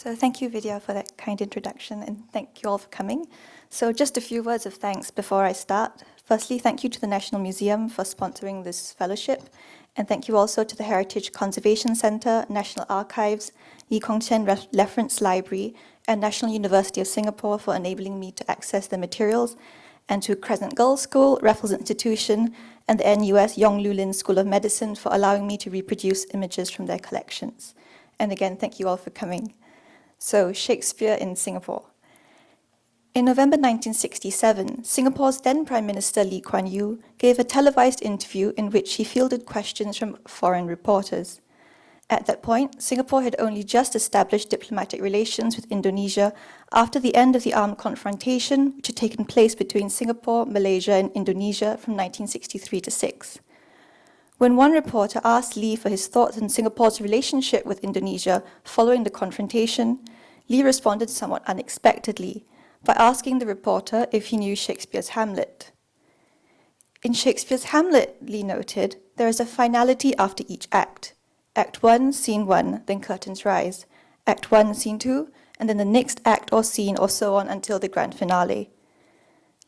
So thank you, Vidya, for that kind introduction, and thank you all for coming. So just a few words of thanks before I start. Firstly, thank you to the National Museum for sponsoring this fellowship, and thank you also to the Heritage Conservation Centre, National Archives, Lee Kong Chian Reference Library, and National University of Singapore for enabling me to access the materials, and to Crescent Girls' School, Raffles Institution, and the NUS Yong Lu Lin School of Medicine for allowing me to reproduce images from their collections. And again, thank you all for coming. So, Shakespeare in Singapore. In November 1967, Singapore's then Prime Minister Lee Kuan Yew gave a televised interview in which he fielded questions from foreign reporters. At that point, Singapore had only just established diplomatic relations with Indonesia after the end of the armed confrontation which had taken place between Singapore, Malaysia, and Indonesia from 1963 to 6. When one reporter asked Lee for his thoughts on Singapore's relationship with Indonesia following the confrontation, Lee responded somewhat unexpectedly by asking the reporter if he knew Shakespeare's Hamlet. In Shakespeare's Hamlet, Lee noted, there is a finality after each act. Act 1, Scene 1, then curtains rise. Act 1, Scene 2, and then the next act or scene or so on until the grand finale.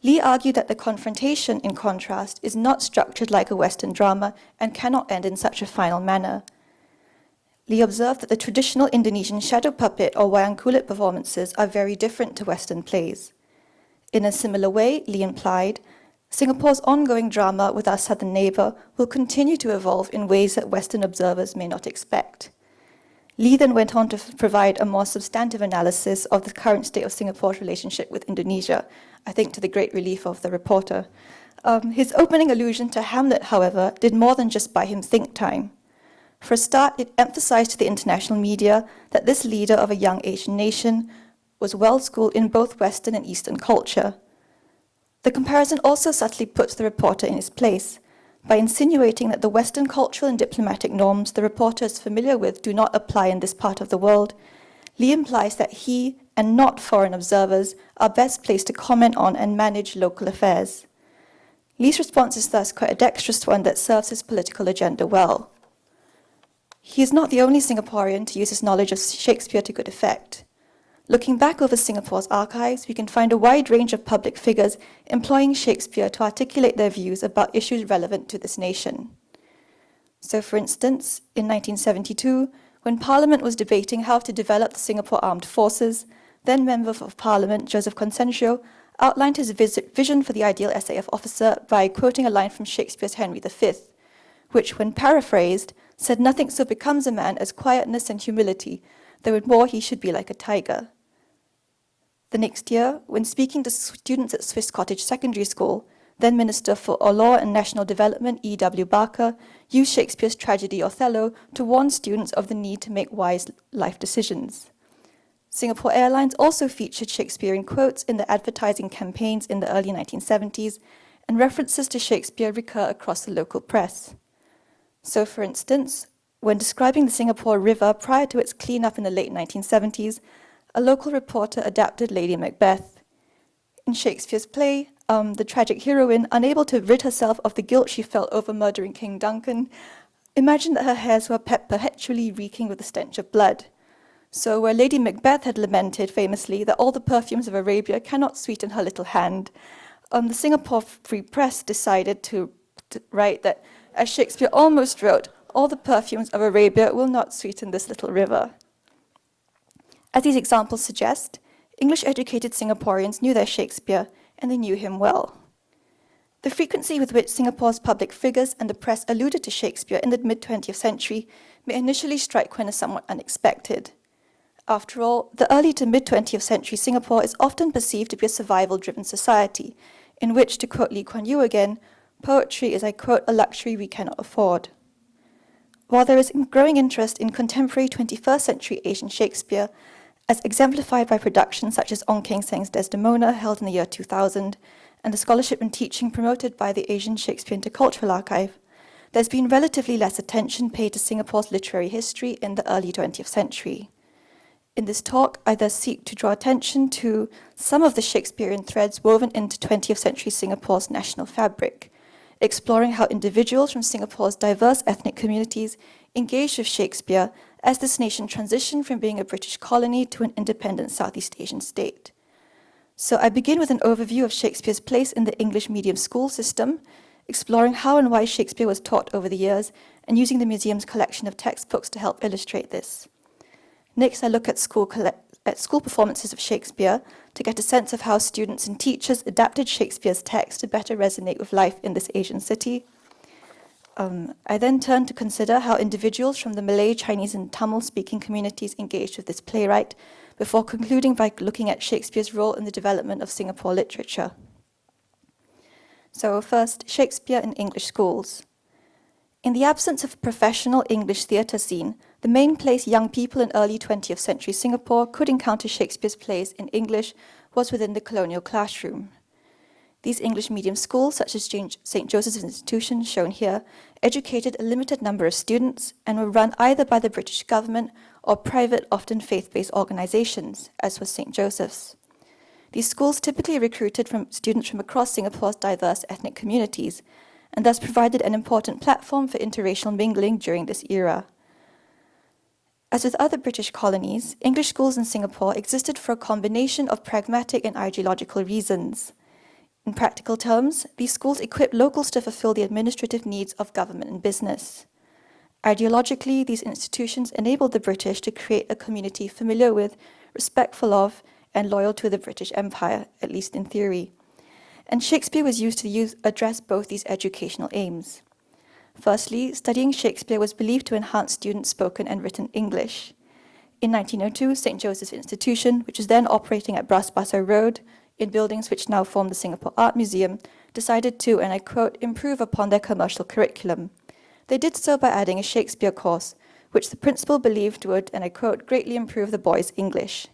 Lee argued that the confrontation, in contrast, is not structured like a Western drama and cannot end in such a final manner. Lee observed that the traditional Indonesian shadow puppet or wayang kulit performances are very different to Western plays. In a similar way, Lee implied, Singapore's ongoing drama with our southern neighbour will continue to evolve in ways that Western observers may not expect. Lee then went on to provide a more substantive analysis of the current state of Singapore's relationship with Indonesia, I think to the great relief of the reporter. His opening allusion to Hamlet, however, did more than just buy him think time. For a start, it emphasized to the international media that this leader of a young Asian nation was well-schooled in both Western and Eastern culture. The comparison also subtly puts the reporter in his place, by insinuating that the Western cultural and diplomatic norms the reporter is familiar with do not apply in this part of the world. Lee implies that he, and not foreign observers, are best placed to comment on and manage local affairs. Lee's response is thus quite a dexterous one that serves his political agenda well. He is not the only Singaporean to use his knowledge of Shakespeare to good effect. Looking back over Singapore's archives, we can find a wide range of public figures employing Shakespeare to articulate their views about issues relevant to this nation. So, for instance, in 1972, when Parliament was debating how to develop the Singapore Armed Forces, then Member of Parliament Joseph Consentio outlined his vision for the ideal SAF officer by quoting a line from Shakespeare's Henry V, which, when paraphrased, said nothing so becomes a man as quietness and humility, though in war he should be like a tiger. The next year, when speaking to students at Swiss Cottage Secondary School, then Minister for Law and National Development E.W. Barker used Shakespeare's tragedy Othello to warn students of the need to make wise life decisions. Singapore Airlines also featured Shakespearean quotes in the advertising campaigns in the early 1970s, and references to Shakespeare recur across the local press. So, for instance, when describing the Singapore River prior to its cleanup in the late 1970s, a local reporter adapted Lady Macbeth. In Shakespeare's play, the tragic heroine, unable to rid herself of the guilt she felt over murdering King Duncan, imagined that her hairs were perpetually reeking with the stench of blood. So where Lady Macbeth had lamented famously that all the perfumes of Arabia cannot sweeten her little hand, the Singapore Free Press decided to write that, as Shakespeare almost wrote, all the perfumes of Arabia will not sweeten this little river. As these examples suggest, English-educated Singaporeans knew their Shakespeare, and they knew him well. The frequency with which Singapore's public figures and the press alluded to Shakespeare in the mid-20th century may initially strike one as somewhat unexpected. After all, the early to mid-20th century Singapore is often perceived to be a survival-driven society, in which, to quote Lee Kuan Yew again, poetry is, I quote, a luxury we cannot afford. While there is growing interest in contemporary 21st century Asian Shakespeare, as exemplified by productions such as Ong Keng Seng's Desdemona, held in the year 2000, and the scholarship and teaching promoted by the Asian Shakespeare Intercultural Archive, there's been relatively less attention paid to Singapore's literary history in the early 20th century. In this talk, I thus seek to draw attention to some of the Shakespearean threads woven into 20th century Singapore's national fabric, exploring how individuals from Singapore's diverse ethnic communities engaged with Shakespeare as this nation transitioned from being a British colony to an independent Southeast Asian state. So I begin with an overview of Shakespeare's place in the English medium school system, exploring how and why Shakespeare was taught over the years, and using the museum's collection of textbooks to help illustrate this. Next, I look at school performances of Shakespeare to get a sense of how students and teachers adapted Shakespeare's text to better resonate with life in this Asian city. I then turn to consider how individuals from the Malay, Chinese, and Tamil-speaking communities engaged with this playwright, before concluding by looking at Shakespeare's role in the development of Singapore literature. So first, Shakespeare in English schools. In the absence of a professional English theatre scene, the main place young people in early 20th century Singapore could encounter Shakespeare's plays in English was within the colonial classroom. These English medium schools, such as St. Joseph's Institution, shown here, educated a limited number of students and were run either by the British government or private, often faith-based organizations, as was St. Joseph's. These schools typically recruited students from across Singapore's diverse ethnic communities, and thus provided an important platform for interracial mingling during this era. As with other British colonies, English schools in Singapore existed for a combination of pragmatic and ideological reasons. In practical terms, these schools equipped locals to fulfill the administrative needs of government and business. Ideologically, these institutions enabled the British to create a community familiar with, respectful of, and loyal to the British Empire, at least in theory. And Shakespeare was used to address both these educational aims. Firstly, studying Shakespeare was believed to enhance students' spoken and written English. In 1902, St. Joseph's Institution, which was then operating at Bras Basah Road, in buildings which now form the Singapore Art Museum, decided to, and I quote, improve upon their commercial curriculum. They did so by adding a Shakespeare course, which the principal believed would, and I quote, greatly improve the boys' English.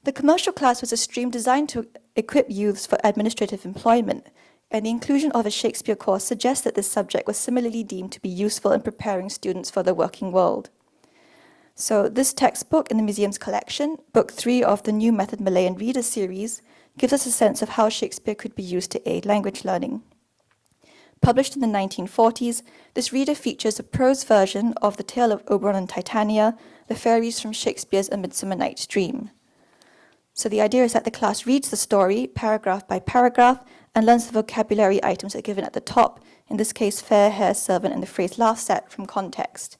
The commercial class was a stream designed to equip youths for administrative employment, and the inclusion of a Shakespeare course suggests that this subject was similarly deemed to be useful in preparing students for the working world. So this textbook in the museum's collection, Book 3 of the New Method Malayan Reader series, gives us a sense of how Shakespeare could be used to aid language learning. Published in the 1940s, this reader features a prose version of the tale of Oberon and Titania, the fairies from Shakespeare's A Midsummer Night's Dream. So the idea is that the class reads the story, paragraph by paragraph, and learns the vocabulary items that are given at the top, in this case, fair hair, servant, and the phrase laugh set from context.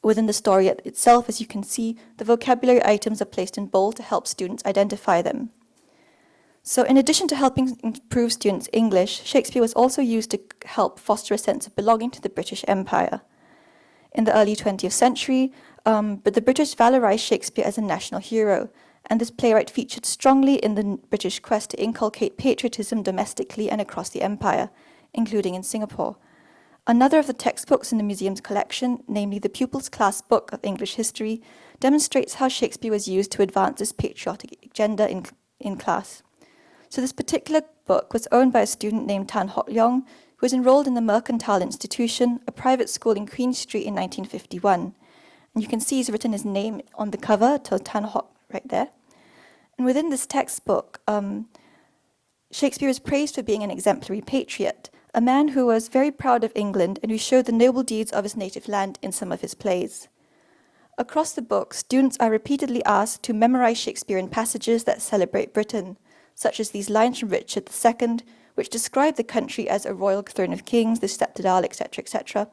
Within the story itself, as you can see, the vocabulary items are placed in bold to help students identify them. So in addition to helping improve students' English, Shakespeare was also used to help foster a sense of belonging to the British Empire. In the early 20th century, but the British valorized Shakespeare as a national hero, and this playwright featured strongly in the British quest to inculcate patriotism domestically and across the empire, including in Singapore. Another of the textbooks in the museum's collection, namely the Pupils class book of English history, demonstrates how Shakespeare was used to advance this patriotic agenda in class. So this particular book was owned by a student named Tan Hock Leong, who was enrolled in the Mercantile Institution, a private school in Queen Street in 1951. And you can see he's written his name on the cover, to Tan Hock right there. And within this textbook, Shakespeare is praised for being an exemplary patriot, a man who was very proud of England and who showed the noble deeds of his native land in some of his plays. Across the book, students are repeatedly asked to memorize Shakespearean passages that celebrate Britain, such as these lines from Richard II, which describe the country as a royal throne of kings, the sceptred isle, etc., etc.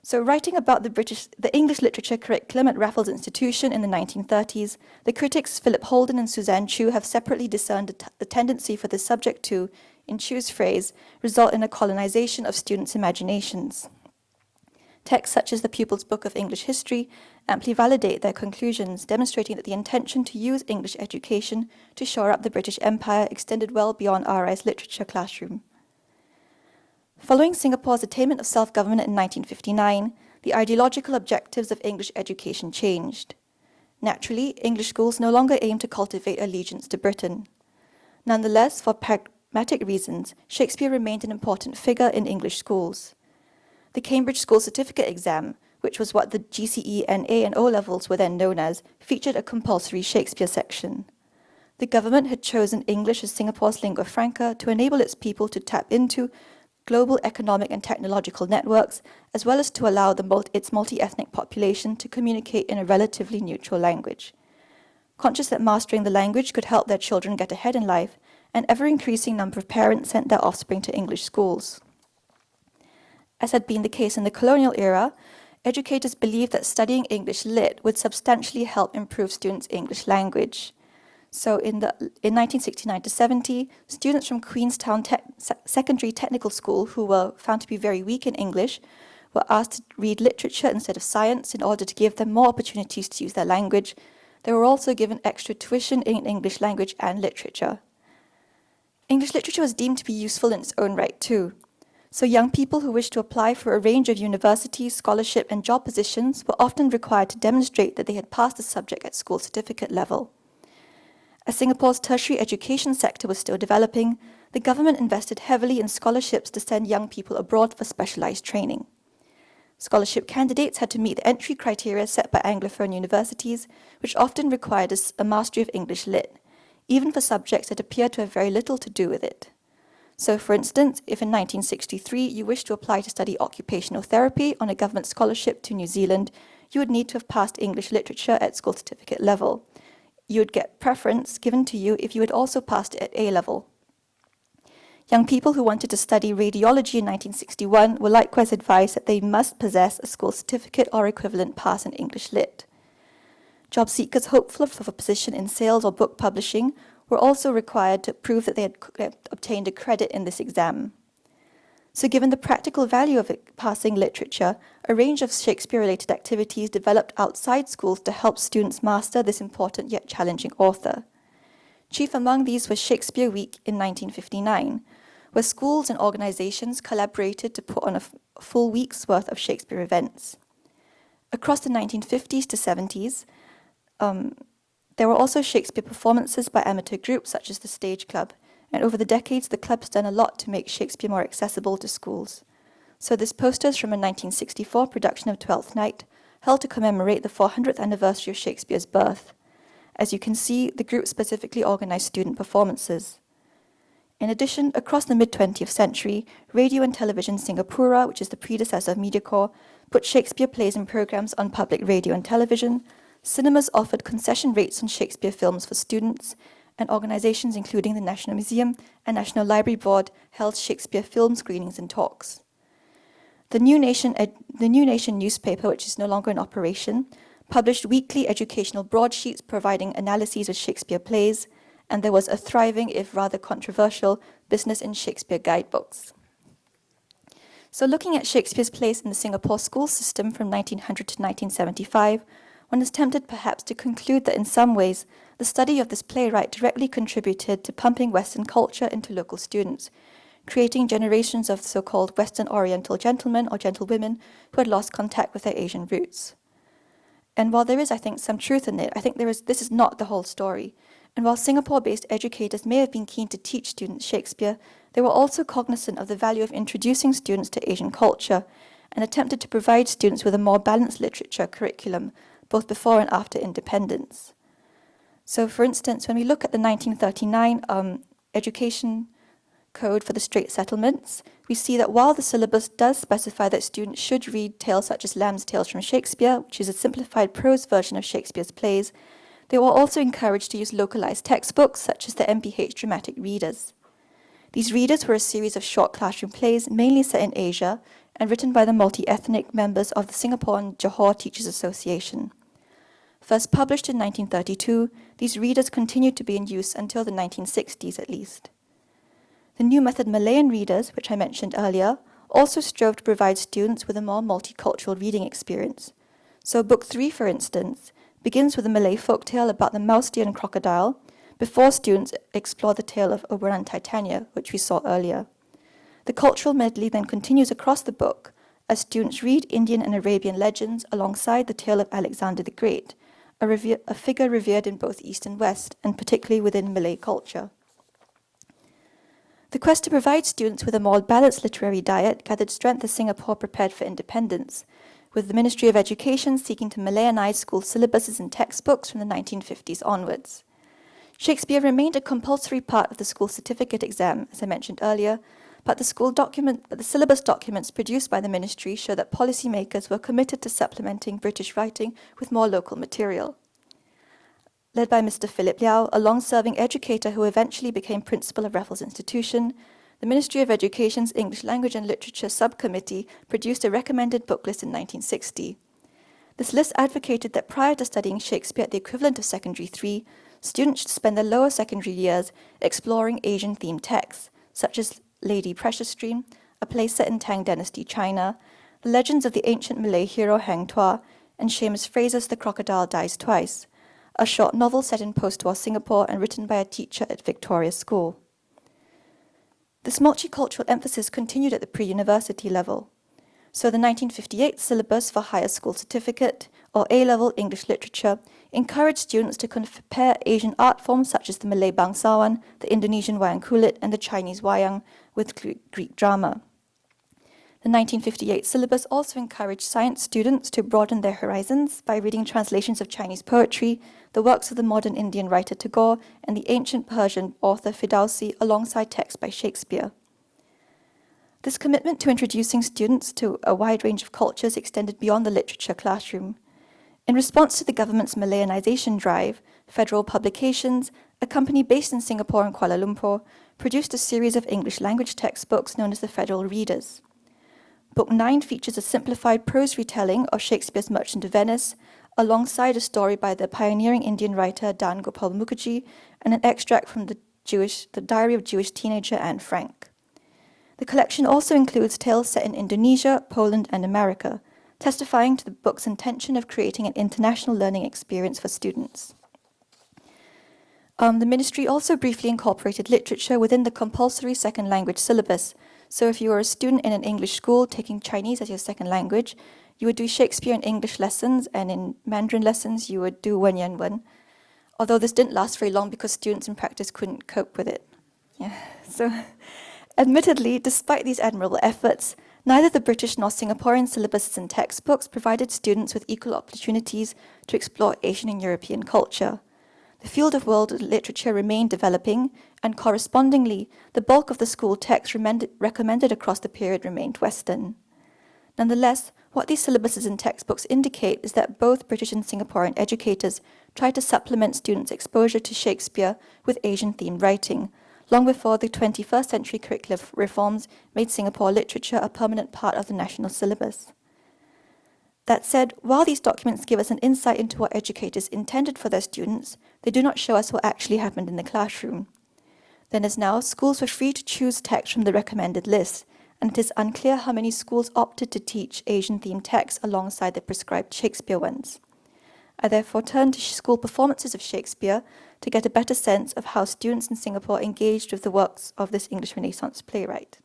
So writing about the English literature curriculum at Raffles Institution in the 1930s, the critics Philip Holden and Suzanne Chu have separately discerned the tendency for the subject to, in Chu's phrase, result in a colonization of students' imaginations. Texts such as the Pupils' Book of English History amply validate their conclusions, demonstrating that the intention to use English education to shore up the British Empire extended well beyond RI's literature classroom. Following Singapore's attainment of self-government in 1959, the ideological objectives of English education changed. Naturally, English schools no longer aim to cultivate allegiance to Britain. Nonetheless, for pragmatic reasons, Shakespeare remained an important figure in English schools. The Cambridge School Certificate exam, which was what the GCE, NA, and O-levels were then known as, featured a compulsory Shakespeare section. The government had chosen English as Singapore's lingua franca to enable its people to tap into global economic and technological networks, as well as to allow its multi-ethnic population to communicate in a relatively neutral language. Conscious that mastering the language could help their children get ahead in life, an ever-increasing number of parents sent their offspring to English schools. As had been the case in the colonial era, educators believed that studying English Lit would substantially help improve students' English language. So in 1969 to 70, students from Queenstown Secondary Technical School, who were found to be very weak in English, were asked to read literature instead of science in order to give them more opportunities to use their language. They were also given extra tuition in English language and literature. English literature was deemed to be useful in its own right too. So young people who wished to apply for a range of universities, scholarship, and job positions were often required to demonstrate that they had passed the subject at school certificate level. As Singapore's tertiary education sector was still developing, the government invested heavily in scholarships to send young people abroad for specialized training. Scholarship candidates had to meet the entry criteria set by Anglophone universities, which often required a mastery of English Lit, even for subjects that appeared to have very little to do with it. So, for instance, if in 1963 you wished to apply to study occupational therapy on a government scholarship to New Zealand, you would need to have passed English literature at school certificate level. You would get preference given to you if you had also passed it at A level. Young people who wanted to study radiology in 1961 were likewise advised that they must possess a school certificate or equivalent pass in English Lit. Job seekers hopeful of a position in sales or book publishing were also required to prove that they had obtained a credit in this exam. So given the practical value of passing literature, a range of Shakespeare-related activities developed outside schools to help students master this important yet challenging author. Chief among these was Shakespeare Week in 1959, where schools and organizations collaborated to put on a full week's worth of Shakespeare events. Across the 1950s to 70s, there were also Shakespeare performances by amateur groups such as the Stage Club, and over the decades the club's done a lot to make Shakespeare more accessible to schools. So this poster is from a 1964 production of Twelfth Night, held to commemorate the 400th anniversary of Shakespeare's birth. As you can see, the group specifically organized student performances. In addition, across the mid-20th century, Radio and Television Singapura, which is the predecessor of MediaCorp, put Shakespeare plays and programs on public radio and television. Cinemas offered concession rates on Shakespeare films for students, and organizations including the National Museum and National Library Board held Shakespeare film screenings and talks. The New Nation newspaper, which is no longer in operation, published weekly educational broadsheets providing analyses of Shakespeare plays, and there was a thriving, if rather controversial, business in Shakespeare guidebooks. So looking at Shakespeare's place in the Singapore school system from 1900 to 1975, one is tempted perhaps to conclude that in some ways, the study of this playwright directly contributed to pumping Western culture into local students, creating generations of so-called Western Oriental gentlemen or gentlewomen who had lost contact with their Asian roots. And while there is, I think, some truth in it, I think this is not the whole story. And while Singapore-based educators may have been keen to teach students Shakespeare, they were also cognizant of the value of introducing students to Asian culture and attempted to provide students with a more balanced literature curriculum, both before and after independence. So, for instance, when we look at the 1939 education code for the Strait Settlements, we see that while the syllabus does specify that students should read tales such as Lamb's Tales from Shakespeare, which is a simplified prose version of Shakespeare's plays, they were also encouraged to use localized textbooks such as the MPH Dramatic Readers. These readers were a series of short classroom plays mainly set in Asia and written by the multi-ethnic members of the Singapore and Johor Teachers Association. First published in 1932, these readers continued to be in use until the 1960s at least. The new method Malayan readers, which I mentioned earlier, also strove to provide students with a more multicultural reading experience. So Book 3, for instance, begins with a Malay folktale about the mouse deer and crocodile, before students explore the tale of Oberon Titania, which we saw earlier. The cultural medley then continues across the book, as students read Indian and Arabian legends alongside the tale of Alexander the Great, a figure revered in both East and West, and particularly within Malay culture. The quest to provide students with a more balanced literary diet gathered strength as Singapore prepared for independence, with the Ministry of Education seeking to Malayanize school syllabuses and textbooks from the 1950s onwards. Shakespeare remained a compulsory part of the school certificate exam, as I mentioned earlier, but the syllabus documents produced by the ministry show that policymakers were committed to supplementing British writing with more local material. Led by Mr. Philip Liao, a long-serving educator who eventually became principal of Raffles Institution, the Ministry of Education's English Language and Literature Subcommittee produced a recommended book list in 1960. This list advocated that prior to studying Shakespeare at the equivalent of Secondary 3, students should spend their lower secondary years exploring Asian-themed texts, such as Lady Precious Stream, a play set in Tang Dynasty China, the legends of the ancient Malay hero Hang Tuah, and Seamus Fraser's The Crocodile Dies Twice, a short novel set in post-war Singapore and written by a teacher at Victoria School. This multicultural emphasis continued at the pre-university level. So the 1958 syllabus for higher school certificate, or A-level English literature, encouraged students to compare Asian art forms such as the Malay bangsawan, the Indonesian wayang kulit, and the Chinese wayang with Greek drama. The 1958 syllabus also encouraged science students to broaden their horizons by reading translations of Chinese poetry, the works of the modern Indian writer Tagore, and the ancient Persian author Ferdowsi alongside texts by Shakespeare. This commitment to introducing students to a wide range of cultures extended beyond the literature classroom. In response to the government's Malayanization drive, Federal Publications, a company based in Singapore and Kuala Lumpur, produced a series of English language textbooks known as the Federal Readers. Book 9 features a simplified prose retelling of Shakespeare's Merchant of Venice, alongside a story by the pioneering Indian writer Dan Gopal Mukherjee and an extract from the diary of Jewish teenager Anne Frank. The collection also includes tales set in Indonesia, Poland, and America, testifying to the book's intention of creating an international learning experience for students. The ministry also briefly incorporated literature within the compulsory second language syllabus. So if you were a student in an English school taking Chinese as your second language, you would do Shakespeare in English lessons, and in Mandarin lessons you would do Wen Yan Wen. Although this didn't last very long because students in practice couldn't cope with it. So admittedly, despite these admirable efforts, neither the British nor Singaporean syllabuses and textbooks provided students with equal opportunities to explore Asian and European culture. The field of world literature remained developing, and correspondingly, the bulk of the school texts recommended across the period remained Western. Nonetheless, what these syllabuses and textbooks indicate is that both British and Singaporean educators tried to supplement students' exposure to Shakespeare with Asian-themed writing, long before the 21st century curricular reforms made Singapore literature a permanent part of the national syllabus. That said, while these documents give us an insight into what educators intended for their students, they do not show us what actually happened in the classroom. Then as now, schools were free to choose text from the recommended list, and it is unclear how many schools opted to teach Asian-themed texts alongside the prescribed Shakespeare ones. I therefore turned to school performances of Shakespeare to get a better sense of how students in Singapore engaged with the works of this English Renaissance playwright.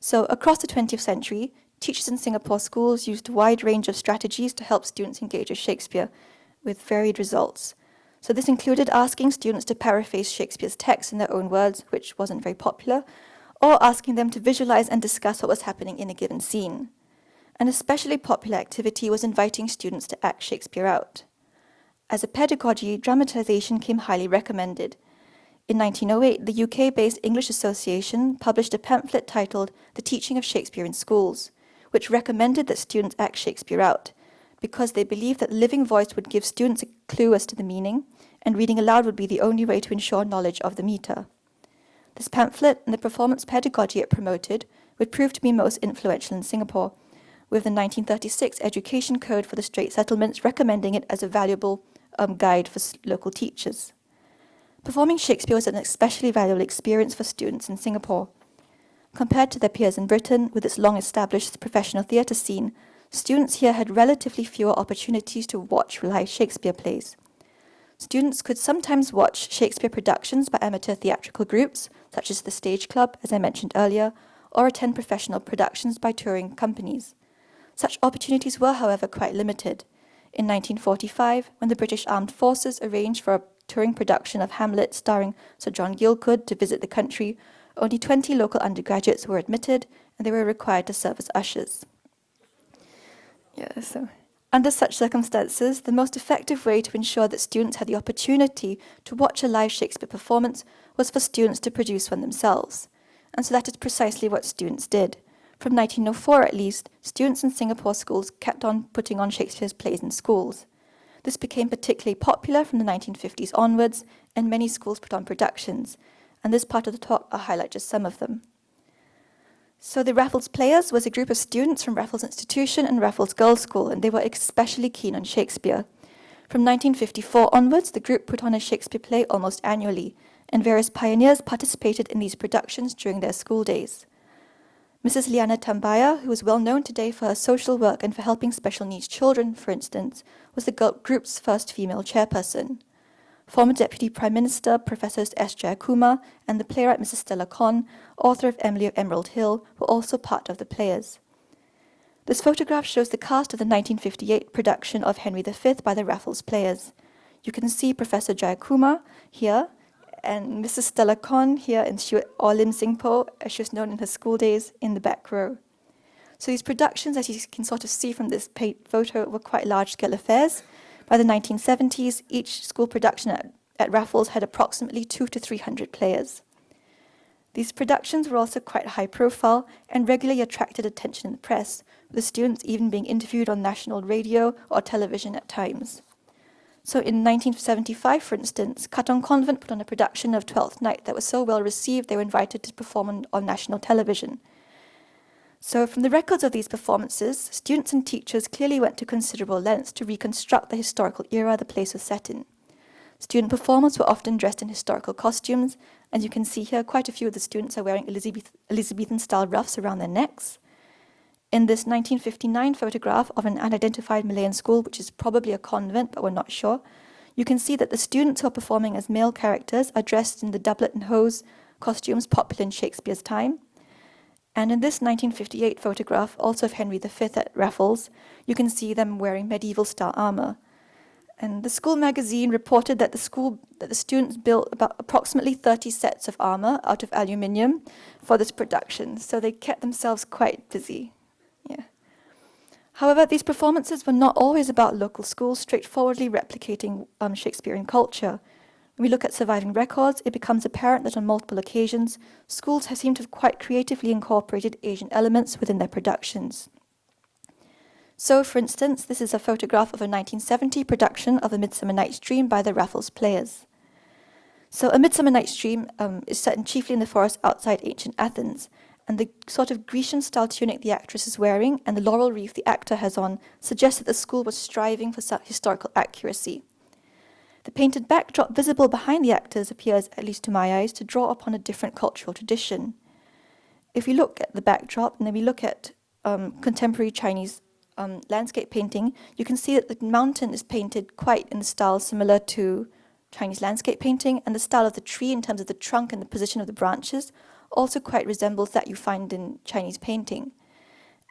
So across the 20th century, teachers in Singapore schools used a wide range of strategies to help students engage with Shakespeare, with varied results. So this included asking students to paraphrase Shakespeare's text in their own words, which wasn't very popular, or asking them to visualize and discuss what was happening in a given scene. An especially popular activity was inviting students to act Shakespeare out. As a pedagogy, dramatization came highly recommended. In 1908, the UK-based English Association published a pamphlet titled The Teaching of Shakespeare in Schools, which recommended that students act Shakespeare out, because they believed that the living voice would give students a clue as to the meaning, and reading aloud would be the only way to ensure knowledge of the meter. This pamphlet and the performance pedagogy it promoted would prove to be most influential in Singapore, with the 1936 Education Code for the Strait Settlements recommending it as a valuable guide for local teachers. Performing Shakespeare was an especially valuable experience for students in Singapore. Compared to their peers in Britain, with its long-established professional theatre scene, students here had relatively fewer opportunities to watch live Shakespeare plays. Students could sometimes watch Shakespeare productions by amateur theatrical groups, such as the Stage Club, as I mentioned earlier, or attend professional productions by touring companies. Such opportunities were, however, quite limited. In 1945, when the British Armed Forces arranged for a touring production of Hamlet starring Sir John Gielgud to visit the country, only 20 local undergraduates were admitted, and they were required to serve as ushers. Under such circumstances, the most effective way to ensure that students had the opportunity to watch a live Shakespeare performance was for students to produce one themselves. and so that is precisely what students did. From 1904 at least, students in Singapore schools kept on putting on Shakespeare's plays in schools. This became particularly popular from the 1950s onwards, and many schools put on productions, and this part of the talk I'll highlight just some of them. So the Raffles Players was a group of students from Raffles Institution and Raffles Girls' School, and they were especially keen on Shakespeare. From 1954 onwards, the group put on a Shakespeare play almost annually, and various pioneers participated in these productions during their school days. Mrs. Liana Tambaya, who is well known today for her social work and for helping special needs children, for instance, was the group's first female chairperson. Former Deputy Prime Minister Professors S. Jayakumar and the playwright Mrs. Stella Conn, author of Emily of Emerald Hill, were also part of the players. This photograph shows the cast of the 1958 production of Henry V by the Raffles Players. You can see Professor Jayakumar here, and Mrs. Stella Conn here, or Lim Singpo, as she was known in her school days, in the back row. So these productions, as you can sort of see from this photo, were quite large-scale affairs. By the 1970s, each school production at Raffles had approximately 200 to 300 players. These productions were also quite high profile and regularly attracted attention in the press, with the students even being interviewed on national radio or television at times. So in 1975, for instance, Katong Convent put on a production of Twelfth Night that was so well received they were invited to perform on national television. So from the records of these performances, students and teachers clearly went to considerable lengths to reconstruct the historical era the place was set in. Student performers were often dressed in historical costumes, and you can see here quite a few of the students are wearing Elizabethan-style ruffs around their necks. In this 1959 photograph of an unidentified Malayan school, which is probably a convent, but we're not sure, you can see that the students who are performing as male characters are dressed in the doublet and hose costumes popular in Shakespeare's time. And in this 1958 photograph, also of Henry V at Raffles, you can see them wearing medieval-style armour. And the school magazine reported that the students built about approximately 30 sets of armour out of aluminium for this production, so they kept themselves quite busy. Yeah. However, these performances were not always about local schools straightforwardly replicating Shakespearean culture. When we look at surviving records, it becomes apparent that on multiple occasions, schools have seemed to have quite creatively incorporated Asian elements within their productions. So, for instance, this is a photograph of a 1970 production of A Midsummer Night's Dream by the Raffles Players. So, A Midsummer Night's Dream is set chiefly in the forest outside ancient Athens, and the sort of Grecian-style tunic the actress is wearing and the laurel wreath the actor has on suggest that the school was striving for historical accuracy. The painted backdrop visible behind the actors appears, at least to my eyes, to draw upon a different cultural tradition. If we look at the backdrop and then we look at contemporary Chinese landscape painting, you can see that the mountain is painted quite in the style similar to Chinese landscape painting, and the style of the tree in terms of the trunk and the position of the branches also quite resembles that you find in Chinese painting.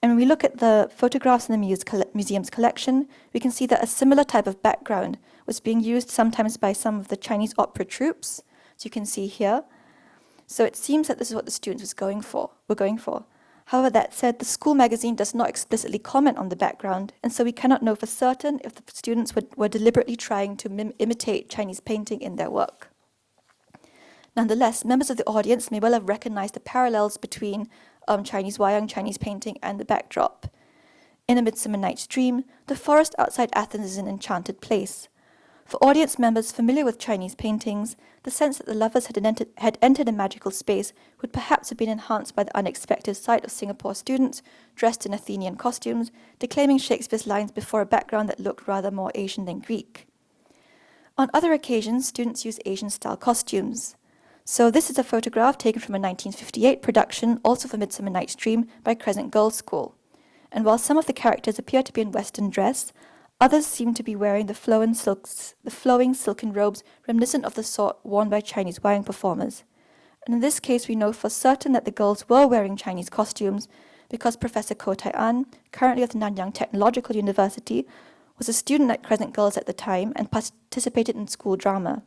And when we look at the photographs in the museum's collection, we can see that a similar type of background was being used sometimes by some of the Chinese opera troupes, as you can see here. So it seems that this is what the students were going for. However, that said, the school magazine does not explicitly comment on the background, and so we cannot know for certain if the students were deliberately trying to imitate Chinese painting in their work. Nonetheless, members of the audience may well have recognized the parallels between Chinese wayang, Chinese painting, and the backdrop. In A Midsummer Night's Dream, the forest outside Athens is an enchanted place. For audience members familiar with Chinese paintings, the sense that the lovers had entered a magical space would perhaps have been enhanced by the unexpected sight of Singapore students dressed in Athenian costumes, declaiming Shakespeare's lines before a background that looked rather more Asian than Greek. On other occasions, students use Asian-style costumes. So this is a photograph taken from a 1958 production, also for Midsummer Night's Dream, by Crescent Girls' School. And while some of the characters appear to be in Western dress, others seem to be wearing the flowing silken robes reminiscent of the sort worn by Chinese wayang performers. And in this case, we know for certain that the girls were wearing Chinese costumes because Professor Ko Tai-an, currently of the Nanyang Technological University, was a student at Crescent Girls at the time and participated in school drama.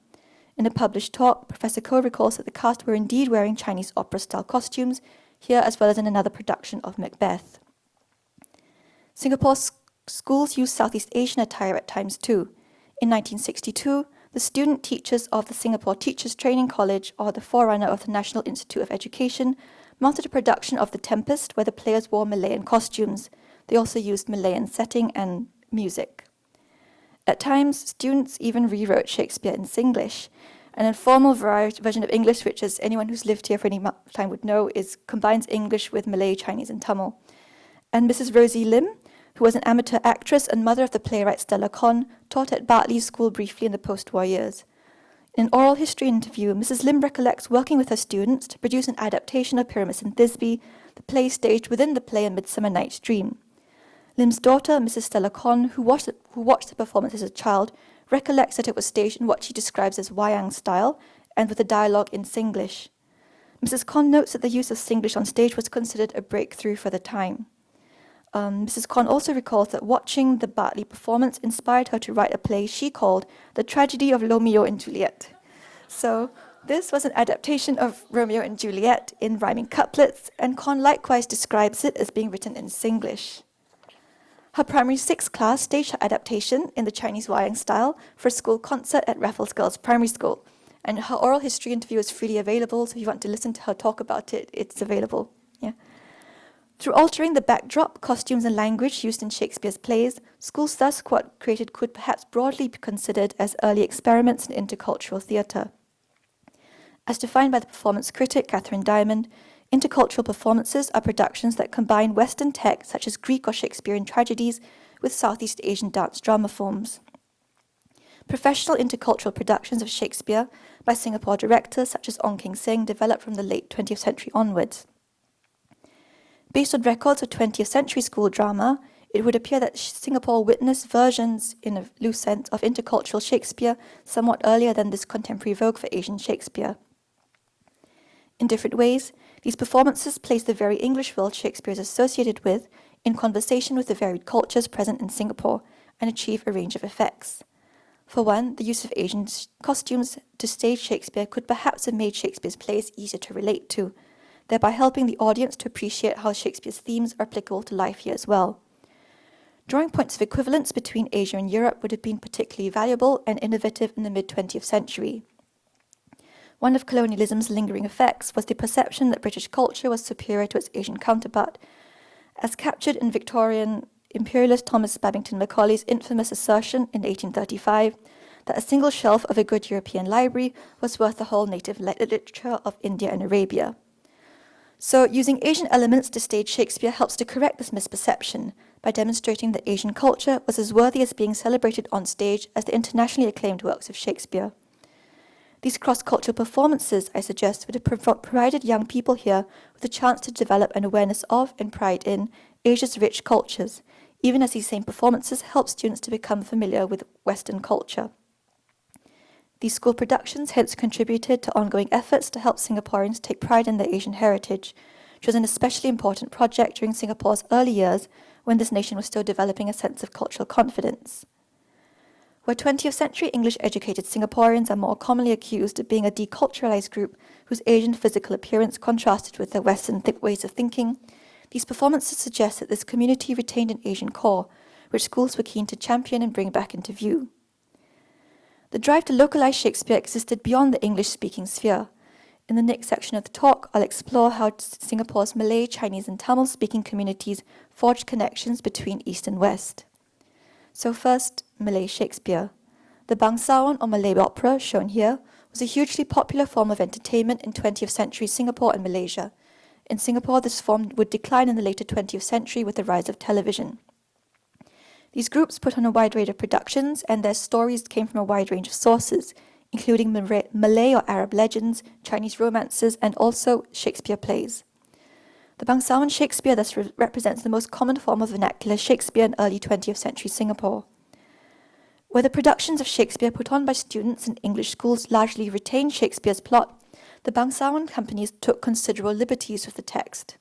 In a published talk, Professor Ko recalls that the cast were indeed wearing Chinese opera-style costumes, here as well as in another production of Macbeth. Singapore schools use Southeast Asian attire at times too. In 1962, the student teachers of the Singapore Teachers Training College, or the forerunner of the National Institute of Education, mounted a production of The Tempest where the players wore Malayan costumes. They also used Malayan setting and music. At times, students even rewrote Shakespeare in Singlish. An informal version of English, which, as anyone who's lived here for any time would know, combines English with Malay, Chinese, and Tamil. And Mrs. Rosie Lim, who was an amateur actress and mother of the playwright Stella Kon, taught at Bartley School briefly in the post-war years. In an oral history interview, Mrs. Lim recollects working with her students to produce an adaptation of Pyramus and Thisbe, the play staged within the play A Midsummer Night's Dream. Lim's daughter, Mrs. Stella Kon, who watched the performance as a child, recollects that it was staged in what she describes as wayang style and with a dialogue in Singlish. Mrs. Kon notes that the use of Singlish on stage was considered a breakthrough for the time. Mrs. Kon also recalls that watching the Bartley performance inspired her to write a play she called The Tragedy of Romeo and Juliet. So this was an adaptation of Romeo and Juliet in rhyming couplets, and Kon likewise describes it as being written in Singlish. Her primary 6 class staged her adaptation in the Chinese wayang style for a school concert at Raffles Girls Primary School, and her oral history interview is freely available, so if you want to listen to her talk about it, it's available. Yeah. Through altering the backdrop, costumes, and language used in Shakespeare's plays, schools thus created could perhaps broadly be considered as early experiments in intercultural theatre. As defined by the performance critic Catherine Diamond, intercultural performances are productions that combine Western texts such as Greek or Shakespearean tragedies with Southeast Asian dance drama forms. Professional intercultural productions of Shakespeare by Singapore directors such as Ong Keng Seng developed from the late 20th century onwards. Based on records of 20th century school drama, it would appear that Singapore witnessed versions, in a loose sense, of intercultural Shakespeare somewhat earlier than this contemporary vogue for Asian Shakespeare. In different ways, these performances place the very English world Shakespeare is associated with in conversation with the varied cultures present in Singapore and achieve a range of effects. For one, the use of Asian costumes to stage Shakespeare could perhaps have made Shakespeare's plays easier to relate to, thereby helping the audience to appreciate how Shakespeare's themes are applicable to life here as well. Drawing points of equivalence between Asia and Europe would have been particularly valuable and innovative in the mid-20th century. One of colonialism's lingering effects was the perception that British culture was superior to its Asian counterpart, as captured in Victorian imperialist Thomas Babington Macaulay's infamous assertion in 1835 that a single shelf of a good European library was worth the whole native literature of India and Arabia. So using Asian elements to stage Shakespeare helps to correct this misperception by demonstrating that Asian culture was as worthy as being celebrated on stage as the internationally acclaimed works of Shakespeare. These cross-cultural performances, I suggest, would have provided young people here with a chance to develop an awareness of and pride in Asia's rich cultures, even as these same performances help students to become familiar with Western culture. These school productions hence contributed to ongoing efforts to help Singaporeans take pride in their Asian heritage, which was an especially important project during Singapore's early years when this nation was still developing a sense of cultural confidence. Where 20th century English-educated Singaporeans are more commonly accused of being a deculturalized group whose Asian physical appearance contrasted with their Western ways of thinking, these performances suggest that this community retained an Asian core, which schools were keen to champion and bring back into view. The drive to localize Shakespeare existed beyond the English-speaking sphere. In the next section of the talk, I'll explore how Singapore's Malay, Chinese, and Tamil-speaking communities forged connections between East and West. So first, Malay Shakespeare. The bangsawan or Malay opera, shown here, was a hugely popular form of entertainment in 20th century Singapore and Malaysia. In Singapore, this form would decline in the later 20th century with the rise of television. These groups put on a wide range of productions, and their stories came from a wide range of sources, including Malay or Arab legends, Chinese romances, and also Shakespeare plays. The bangsawan Shakespeare thus represents the most common form of vernacular Shakespeare in early 20th century Singapore. Where the productions of Shakespeare put on by students in English schools largely retained Shakespeare's plot, the bangsawan companies took considerable liberties with the text.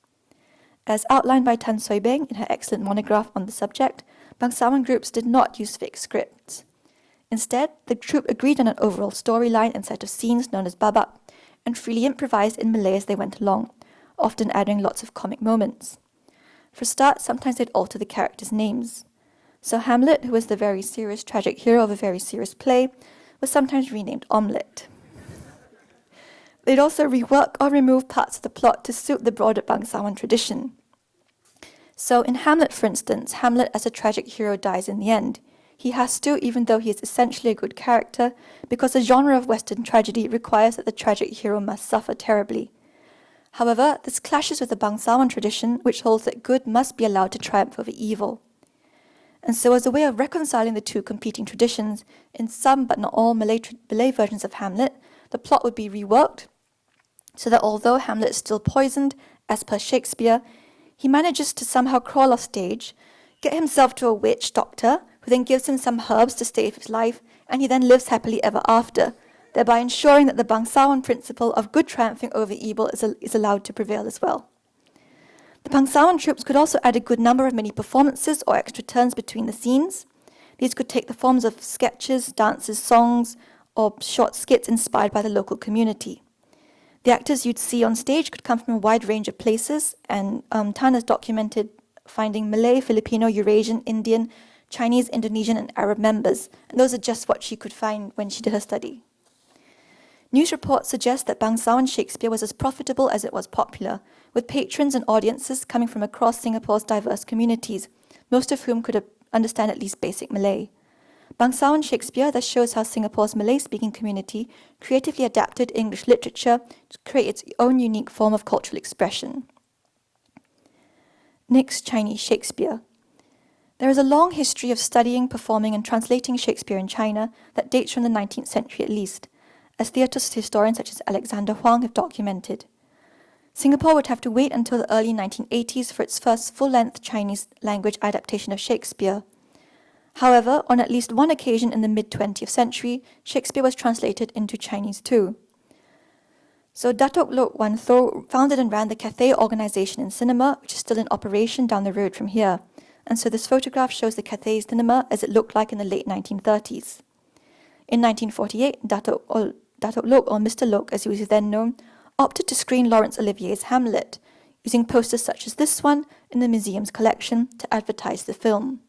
As outlined by Tan Soi Beng in her excellent monograph on the subject, bangsawan groups did not use fixed scripts. Instead, the troupe agreed on an overall storyline and set of scenes known as babak, and freely improvised in Malay as they went along, often adding lots of comic moments. For a start, sometimes they'd alter the characters' names. So Hamlet, who was the very serious tragic hero of a very serious play, was sometimes renamed Omelette. They'd also rework or remove parts of the plot to suit the broader Bangsawan tradition. So in Hamlet, for instance, Hamlet as a tragic hero dies in the end. He has to, even though he is essentially a good character, because the genre of Western tragedy requires that the tragic hero must suffer terribly. However, this clashes with the Bangsawan tradition, which holds that good must be allowed to triumph over evil. And so as a way of reconciling the two competing traditions, in some but not all Malay versions of Hamlet, the plot would be reworked, so that although Hamlet is still poisoned, as per Shakespeare, he manages to somehow crawl off stage, get himself to a witch doctor, who then gives him some herbs to save his life, and he then lives happily ever after, thereby ensuring that the Bangsawan principle of good triumphing over evil is allowed to prevail as well. The Bangsawan troops could also add a good number of mini performances or extra turns between the scenes. These could take the forms of sketches, dances, songs, or short skits inspired by the local community. The actors you'd see on stage could come from a wide range of places, and Tan has documented finding Malay, Filipino, Eurasian, Indian, Chinese, Indonesian, and Arab members, and those are just what she could find when she did her study. News reports suggest that Bangsawan Shakespeare was as profitable as it was popular, with patrons and audiences coming from across Singapore's diverse communities, most of whom could understand at least basic Malay. Bangsawan Shakespeare thus shows how Singapore's Malay-speaking community creatively adapted English literature to create its own unique form of cultural expression. Next, Chinese Shakespeare. There is a long history of studying, performing, and translating Shakespeare in China that dates from the 19th century at least, as theatre historians such as Alexander Huang have documented. Singapore would have to wait until the early 1980s for its first full-length Chinese language adaptation of Shakespeare. However, on at least one occasion in the mid-20th century, Shakespeare was translated into Chinese too. So Datuk Lok Wan Tho founded and ran the Cathay organization in cinema, which is still in operation down the road from here. And so this photograph shows the Cathay cinema as it looked like in the late 1930s. In 1948, Datuk Lok, or Mr. Lok as he was then known, opted to screen Laurence Olivier's Hamlet, using posters such as this one in the museum's collection to advertise the film.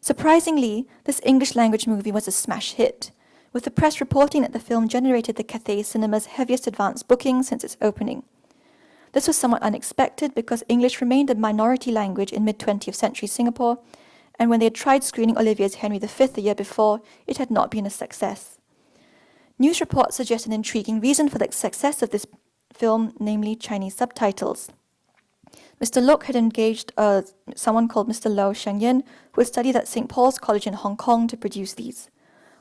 Surprisingly, this English-language movie was a smash hit, with the press reporting that the film generated the Cathay Cinema's heaviest advance booking since its opening. This was somewhat unexpected because English remained a minority language in mid-20th century Singapore, and when they had tried screening Olivier's Henry V the year before, it had not been a success. News reports suggest an intriguing reason for the success of this film, namely Chinese subtitles. Mr. Lok had engaged someone called Mr. Lau Shengyan, who had studied at St. Paul's College in Hong Kong to produce these.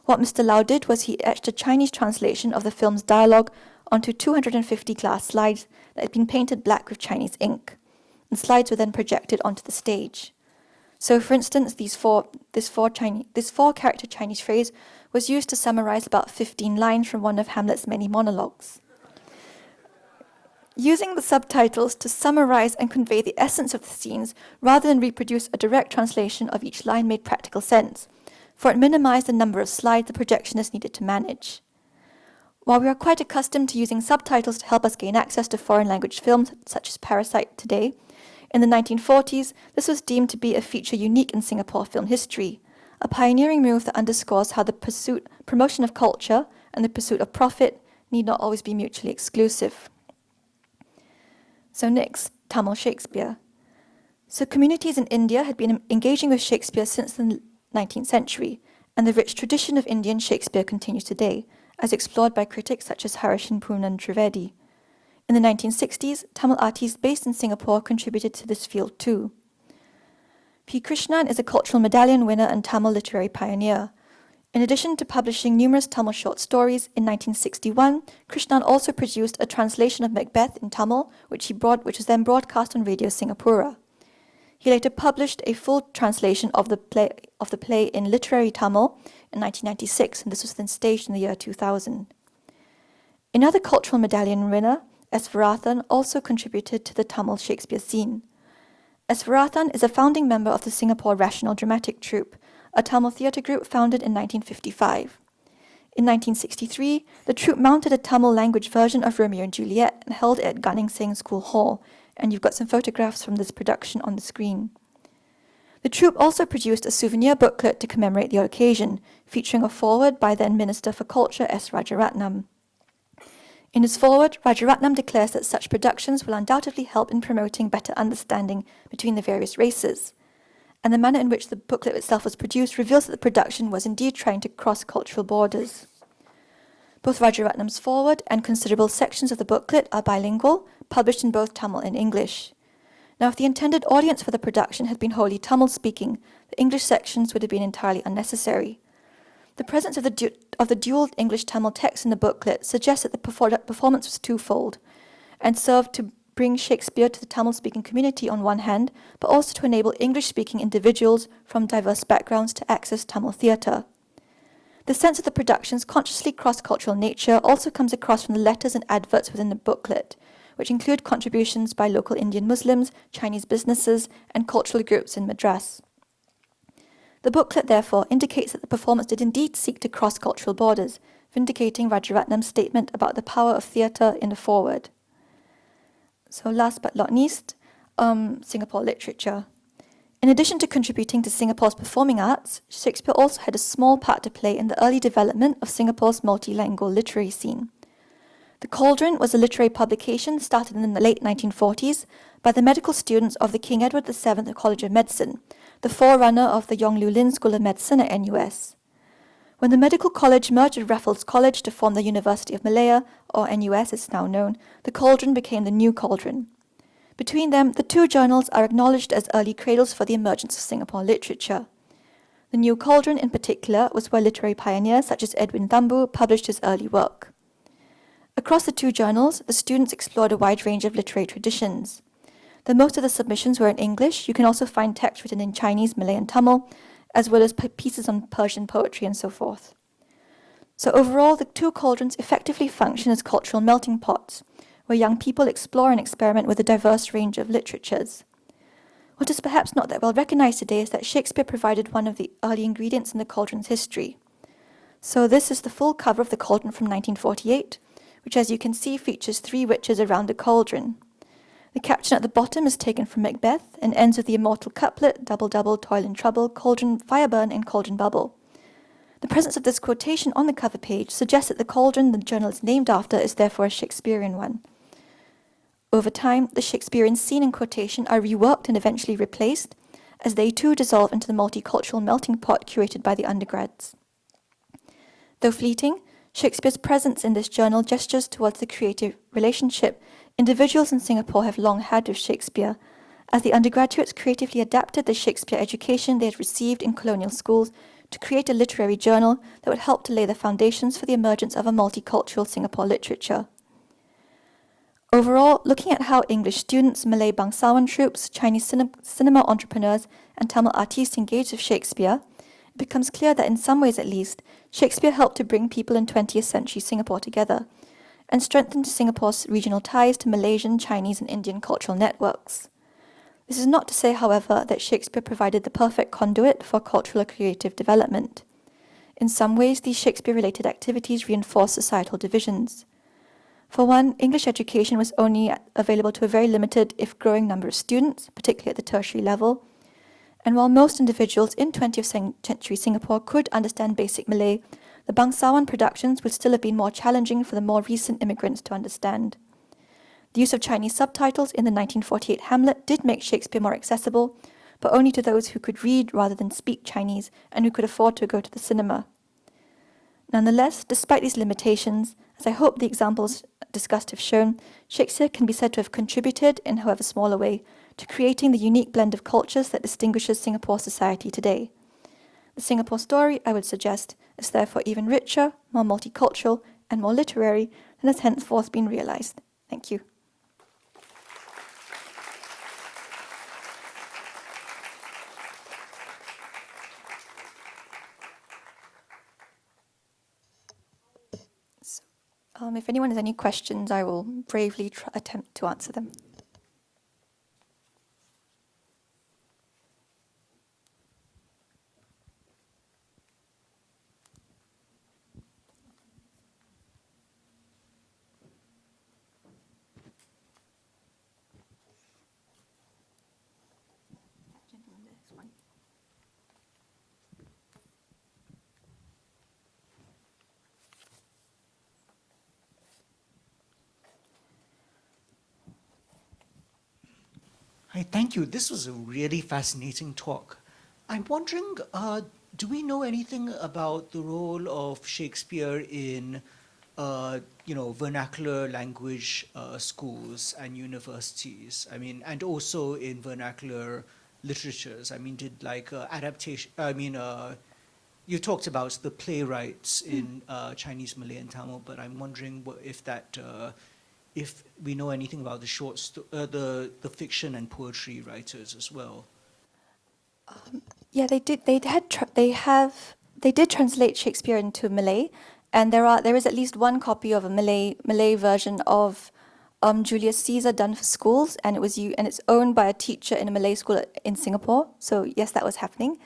What Mr. Lau did was he etched a Chinese translation of the film's dialogue onto 250 glass slides that had been painted black with Chinese ink, and slides were then projected onto the stage. So, for instance, this four-character Chinese phrase was used to summarize about 15 lines from one of Hamlet's many monologues. Using the subtitles to summarize and convey the essence of the scenes rather than reproduce a direct translation of each line made practical sense, for it minimized the number of slides the projectionist needed to manage. While we are quite accustomed to using subtitles to help us gain access to foreign language films such as Parasite today, in the 1940s, this was deemed to be a feature unique in Singapore film history, a pioneering move that underscores how the promotion of culture and the pursuit of profit need not always be mutually exclusive. So next, Tamil Shakespeare. So communities in India had been engaging with Shakespeare since the 19th century, and the rich tradition of Indian Shakespeare continues today, as explored by critics such as Harishan Poonan Trivedi. In the 1960s, Tamil artists based in Singapore contributed to this field too. P. Krishnan is a cultural medallion winner and Tamil literary pioneer. In addition to publishing numerous Tamil short stories, in 1961, Krishnan also produced a translation of Macbeth in Tamil, which was then broadcast on Radio Singapura. He later published a full translation of the play in literary Tamil in 1996, and this was then staged in the year 2000. Another cultural medallion winner, S. Varathan, also contributed to the Tamil Shakespeare scene. S. Varathan is a founding member of the Singapore Rational Dramatic Troupe, a Tamil theatre group founded in 1955. In 1963, the troupe mounted a Tamil language version of Romeo and Juliet and held it at Gunning Singh School Hall, and you've got some photographs from this production on the screen. The troupe also produced a souvenir booklet to commemorate the occasion, featuring a foreword by then Minister for Culture S. Rajaratnam. In his foreword, Rajaratnam declares that such productions will undoubtedly help in promoting better understanding between the various races. And the manner in which the booklet itself was produced reveals that the production was indeed trying to cross cultural borders. Both Rajaratnam's foreword and considerable sections of the booklet are bilingual, published in both Tamil and English. Now, if the intended audience for the production had been wholly Tamil-speaking, the English sections would have been entirely unnecessary. The presence of the dual English-Tamil text in the booklet suggests that the performance was twofold, and served to bring Shakespeare to the Tamil-speaking community on one hand, but also to enable English-speaking individuals from diverse backgrounds to access Tamil theatre. The sense of the production's consciously cross-cultural nature also comes across from the letters and adverts within the booklet, which include contributions by local Indian Muslims, Chinese businesses, and cultural groups in Madras. The booklet, therefore, indicates that the performance did indeed seek to cross cultural borders, vindicating Rajaratnam's statement about the power of theatre in the foreword. So last but not least, Singapore literature. In addition to contributing to Singapore's performing arts, Shakespeare also had a small part to play in the early development of Singapore's multilingual literary scene. The Cauldron was a literary publication started in the late 1940s by the medical students of the King Edward VII College of Medicine, the forerunner of the Yong Liu Lin School of Medicine at NUS. When the medical college merged with Raffles College to form the University of Malaya, or NUS as now known, the Cauldron became the New Cauldron. Between them, the two journals are acknowledged as early cradles for the emergence of Singapore literature. The New Cauldron, in particular, was where literary pioneers such as Edwin Thumboo published his early work. Across the two journals, the students explored a wide range of literary traditions. Though most of the submissions were in English, you can also find text written in Chinese, Malay, and Tamil, as well as pieces on Persian poetry and so forth. So overall, the two cauldrons effectively function as cultural melting pots, where young people explore and experiment with a diverse range of literatures. What is perhaps not that well recognized today is that Shakespeare provided one of the early ingredients in the cauldron's history. So this is the full cover of the Cauldron from 1948, which, as you can see, features three witches around a cauldron. The caption at the bottom is taken from Macbeth and ends with the immortal couplet, double, double, toil and trouble, cauldron, fire burn, and cauldron bubble. The presence of this quotation on the cover page suggests that the cauldron the journal is named after is therefore a Shakespearean one. Over time, the Shakespearean scene and quotation are reworked and eventually replaced, as they too dissolve into the multicultural melting pot curated by the undergrads. Though fleeting, Shakespeare's presence in this journal gestures towards the creative relationship individuals in Singapore have long had with Shakespeare, as the undergraduates creatively adapted the Shakespeare education they had received in colonial schools to create a literary journal that would help to lay the foundations for the emergence of a multicultural Singapore literature. Overall, looking at how English students, Malay bangsawan troupes, Chinese cinema entrepreneurs, and Tamil artists engaged with Shakespeare, it becomes clear that in some ways at least, Shakespeare helped to bring people in 20th century Singapore together and strengthened Singapore's regional ties to Malaysian, Chinese, and Indian cultural networks. This is not to say, however, that Shakespeare provided the perfect conduit for cultural or creative development. In some ways, these Shakespeare-related activities reinforce societal divisions. For one, English education was only available to a very limited, if growing, number of students, particularly at the tertiary level. And while most individuals in 20th century Singapore could understand basic Malay, the bangsawan productions would still have been more challenging for the more recent immigrants to understand. The use of Chinese subtitles in the 1948 Hamlet did make Shakespeare more accessible, but only to those who could read rather than speak Chinese and who could afford to go to the cinema. Nonetheless, despite these limitations, as I hope the examples discussed have shown, Shakespeare can be said to have contributed, in however small a way, to creating the unique blend of cultures that distinguishes Singapore society today. The Singapore story, I would suggest, is therefore even richer, more multicultural, and more literary than has henceforth been realized. Thank you. If anyone has any questions, I will bravely attempt to answer them. Gentleman, there is one. Hi, thank you. This was a really fascinating talk. I'm wondering, do we know anything about the role of Shakespeare in, vernacular language schools and universities? I mean, and also in vernacular literatures. I mean, did like adaptation? You talked about the playwrights in Chinese, Malay, and Tamil, but I'm wondering if that. If we know anything about the fiction and poetry writers as well. Yeah, they did. They did translate Shakespeare into Malay, and there is at least one copy of a Malay version of Julius Caesar done for schools, and it's owned by a teacher in a Malay school in Singapore. So yes, that was happening.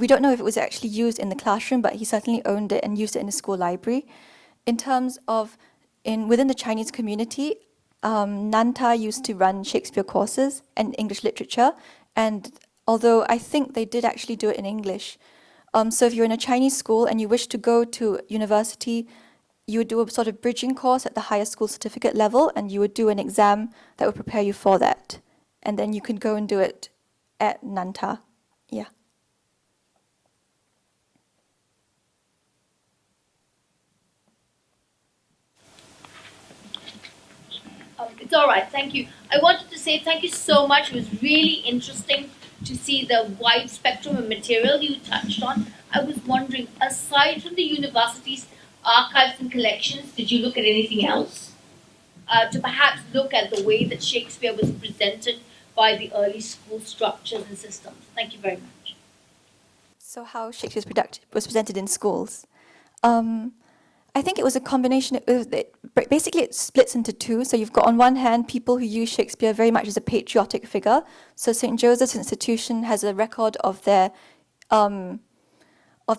We don't know if it was actually used in the classroom, but he certainly owned it and used it in the school library. In terms of within the Chinese community, Nanta used to run Shakespeare courses and English literature, and although I think they did actually do it in English. So if you're in a Chinese school and you wish to go to university, you would do a sort of bridging course at the higher school certificate level, and you would do an exam that would prepare you for that. And then you can go and do it at Nanta. Yeah. It's all right. Thank you. I wanted to say thank you so much. It was really interesting to see the wide spectrum of material you touched on. I was wondering, aside from the university's archives and collections, did you look at anything else? To perhaps look at the way that Shakespeare was presented by the early school structures and systems. Thank you very much. So how Shakespeare's was presented in schools. I think it was a combination. Basically, it splits into two. So you've got on one hand people who use Shakespeare very much as a patriotic figure. So St. Joseph's Institution has a record of their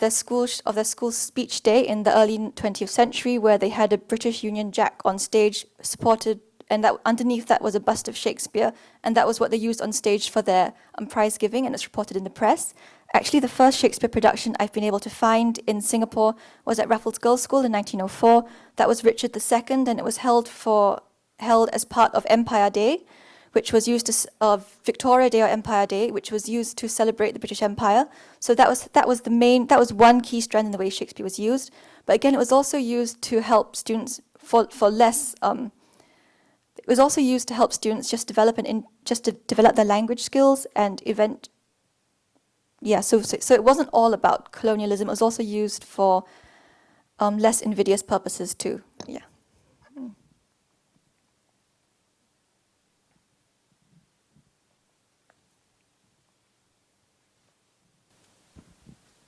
school speech day in the early 20th century, where they had a British Union Jack on stage supported, and that underneath that was a bust of Shakespeare, and that was what they used on stage for their prize giving, and it's reported in the press. Actually, the first Shakespeare production I've been able to find in Singapore was at Raffles Girls' School in 1904. That was Richard II, and it was held as part of Empire Day, which was used Victoria Day or Empire Day, which was used to celebrate the British Empire. So that was one key strand in the way Shakespeare was used. But again, it was also used to help students it was also used to help students just develop their language skills and so it wasn't all about colonialism. It was also used for less invidious purposes too. Yeah.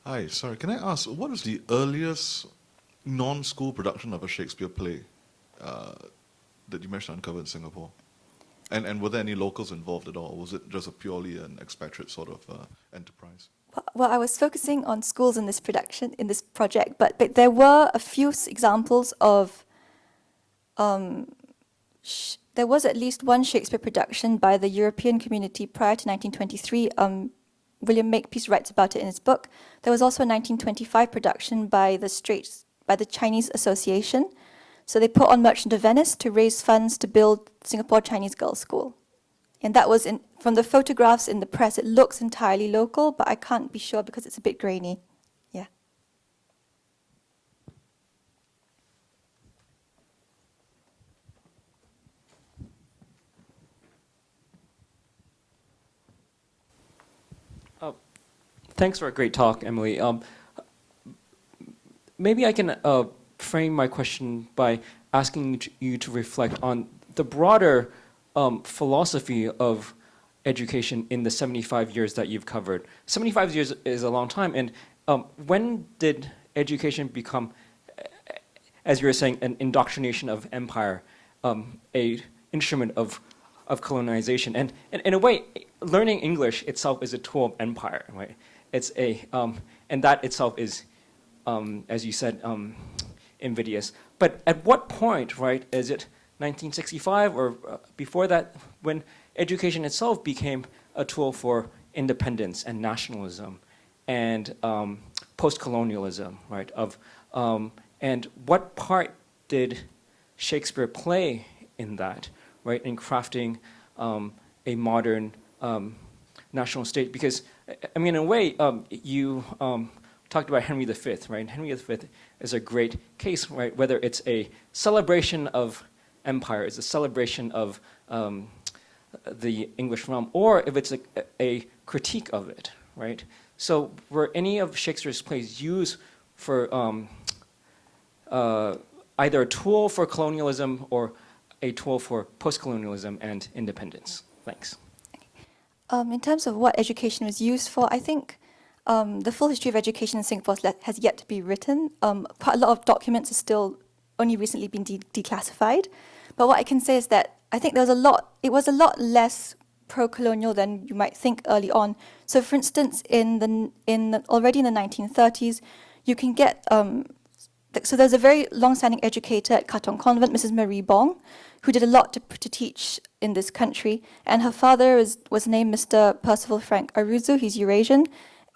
Hi, sorry, can I ask, what is the earliest non-school production of a Shakespeare play that you managed to uncover in Singapore? And were there any locals involved at all? Or was it just a purely an expatriate sort of enterprise? Well, I was focusing on schools in this project, but there were a few examples of. There was at least one Shakespeare production by the European community prior to 1923. William Makepeace writes about it in his book. There was also a 1925 production by the Chinese Association. So they put on Merchant of Venice to raise funds to build Singapore Chinese Girls' School. And that was from the photographs in the press, it looks entirely local, but I can't be sure because it's a bit grainy. Yeah. Thanks for a great talk, Emily. Maybe I can frame my question by asking you to reflect on the broader philosophy of education in the 75 years that you've covered. 75 years is a long time, and when did education become, as you were saying, an indoctrination of empire, a instrument of colonization? And in a way, learning English itself is a tool of empire, right? It's and that itself is, as you said, invidious. But at what point, right, is it 1965 or before that, when education itself became a tool for independence and nationalism and post-colonialism, right? And what part did Shakespeare play in that, right, in crafting a modern national stage? Because, I mean, in a way, you talked about Henry V, right? Henry V is a great case, right? Whether it's a celebration of empire, it's a celebration of the English realm, or if it's a critique of it, right? So were any of Shakespeare's plays used for either a tool for colonialism or a tool for post-colonialism and independence? Thanks. In terms of what education was used for, I think the full history of education in Singapore has yet to be written. Quite a lot of documents are still only recently been declassified. But what I can say is that I think it was a lot less pro-colonial than you might think early on. So, for instance, already in the 1930s, you can get so there's a very long-standing educator at Katong Convent, Mrs. Marie Bong, who did a lot to teach in this country. And her father was named Mr. Percival Frank Aruzu. He's Eurasian.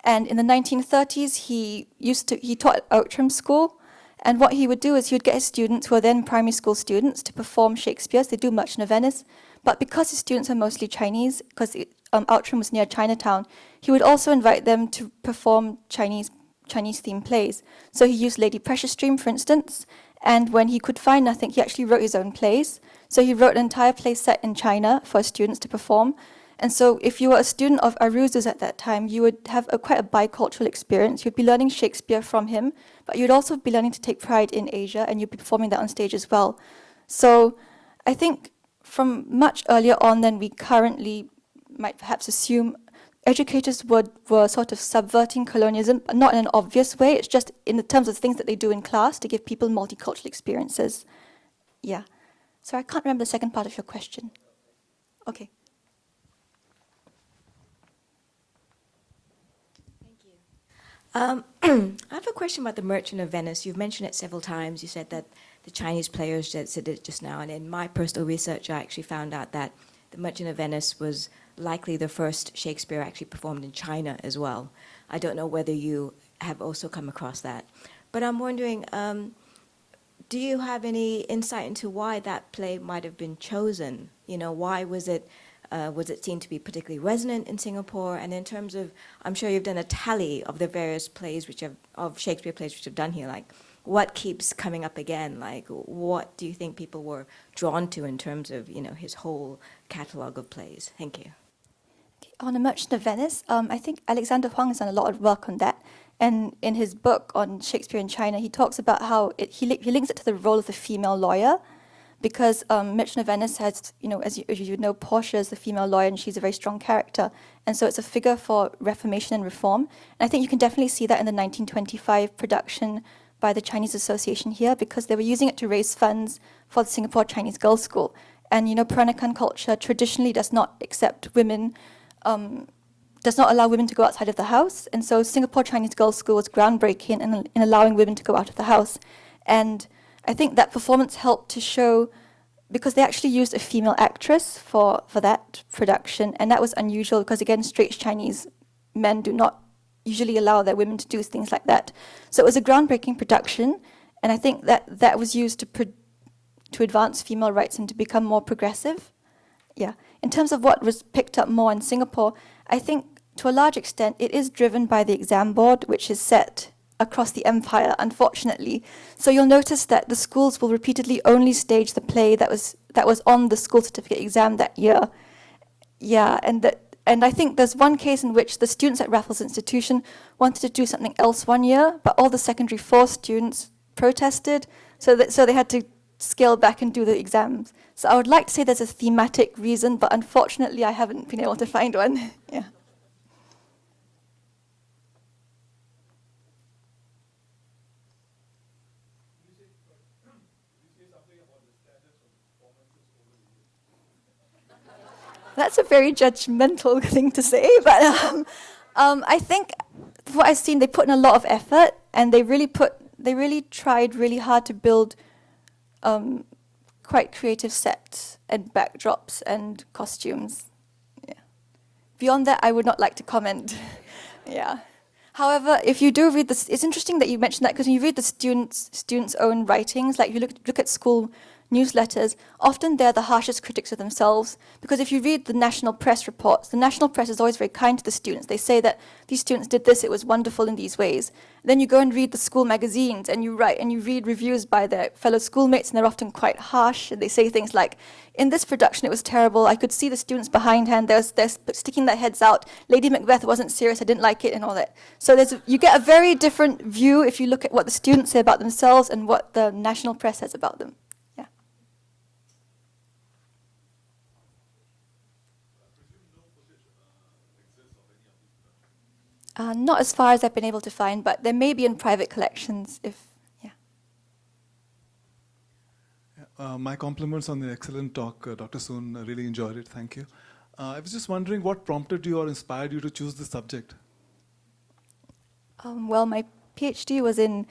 And in the 1930s, he taught at Outram School. And what he would do is he would get his students, who are then primary school students, to perform Shakespeare. So they do Merchant of Venice. But because his students are mostly Chinese, because Outram was near Chinatown, he would also invite them to perform Chinese-themed plays. So he used Lady Precious Stream, for instance, and when he could find nothing, he actually wrote his own plays. So he wrote an entire play set in China for students to perform. And so if you were a student of Aruzu's at that time, you would have quite a bicultural experience. You'd be learning Shakespeare from him, but you'd also be learning to take pride in Asia, and you'd be performing that on stage as well. So I think from much earlier on than we currently might perhaps assume, educators were sort of subverting colonialism, but not in an obvious way. It's just in the terms of things that they do in class to give people multicultural experiences. Yeah. So I can't remember the second part of your question. Okay. I have a question about the Merchant of Venice. You've mentioned it several times. You said that the Chinese players said it just now, and in my personal research, I actually found out that the Merchant of Venice was likely the first Shakespeare actually performed in China as well. I don't know whether you have also come across that. But I'm wondering, do you have any insight into why that play might have been chosen? You know, why was it seen to be particularly resonant in Singapore? And in terms of, I'm sure you've done a tally of the various plays of Shakespeare plays which have done here, like what keeps coming up again? Like what do you think people were drawn to in terms of, you know, his whole catalogue of plays? Thank you. Okay, on The Merchant of Venice, I think Alexander Huang has done a lot of work on that. And in his book on Shakespeare in China, he talks about how he links it to the role of the female lawyer, because Merchant of Venice has, you know, as you know, Portia is the female lawyer, and she's a very strong character. And so it's a figure for reformation and reform. And I think you can definitely see that in the 1925 production by the Chinese Association here, because they were using it to raise funds for the Singapore Chinese Girls' School. And, you know, Peranakan culture traditionally does not accept women, does not allow women to go outside of the house. And so Singapore Chinese Girls' School was groundbreaking in allowing women to go out of the house. And I think that performance helped to show, because they actually used a female actress for that production, and that was unusual because, again, straight Chinese men do not usually allow their women to do things like that. So it was a groundbreaking production, and I think that was used to advance female rights and to become more progressive. Yeah. In terms of what was picked up more in Singapore, I think to a large extent it is driven by the exam board, which is set across the empire, unfortunately. So you'll notice that the schools will repeatedly only stage the play that was on the school certificate exam that year. Yeah, and I think there's one case in which the students at Raffles Institution wanted to do something else one year, but all the secondary 4 students protested, so they had to scale back and do the exams. So I would like to say there's a thematic reason, but unfortunately I haven't been able to find one. Yeah. That's a very judgmental thing to say, but I think what I've seen, they put in a lot of effort, and they really tried really hard to build quite creative sets and backdrops and costumes. Yeah. Beyond that, I would not like to comment. Yeah. However, if you do read this, it's interesting that you mentioned that, because when you read the students' own writings, like you look at school newsletters, often they're the harshest critics of themselves. Because if you read the national press reports, the national press is always very kind to the students. They say that these students did this, it was wonderful in these ways. Then you go and read the school magazines, and you read reviews by their fellow schoolmates, and they're often quite harsh. And they say things like, in this production it was terrible, I could see the students behindhand, they're sticking their heads out, Lady Macbeth wasn't serious, I didn't like it, and all that. So you get a very different view if you look at what the students say about themselves and what the national press says about them. Yeah. Not as far as I've been able to find, but there may be in private collections if, yeah. My compliments on the excellent talk, Dr. Soon. I really enjoyed it. Thank you. I was just wondering what prompted you or inspired you to choose this subject? Well, my PhD was in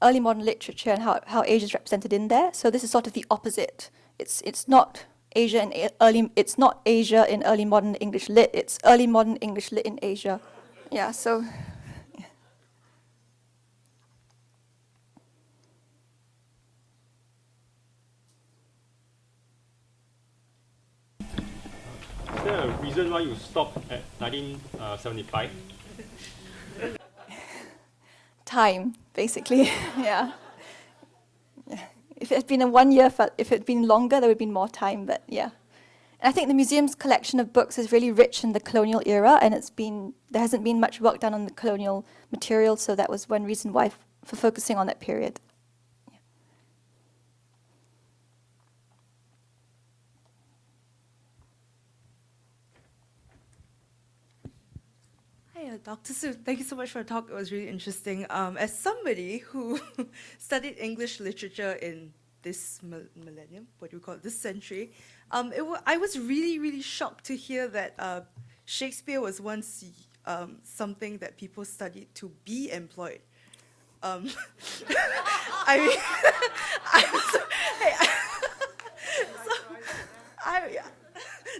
early modern literature and how Asia is represented in there. So this is sort of the opposite. It's not Asia in early modern English lit. It's early modern English lit in Asia. Yeah. So. Is there a reason why you stopped at 1975? Time, basically. Yeah. If it had been a 1 year, if it had been longer, there would have been more time. But yeah. And I think the museum's collection of books is really rich in the colonial era, and there hasn't been much work done on the colonial material, so that was one reason why for focusing on that period. Hi, Dr. Su. Thank you so much for the talk. It was really interesting. As somebody who studied English literature in this millennium, what do we call it, this century, I was really, really shocked to hear that Shakespeare was once something that people studied to be employed. I mean,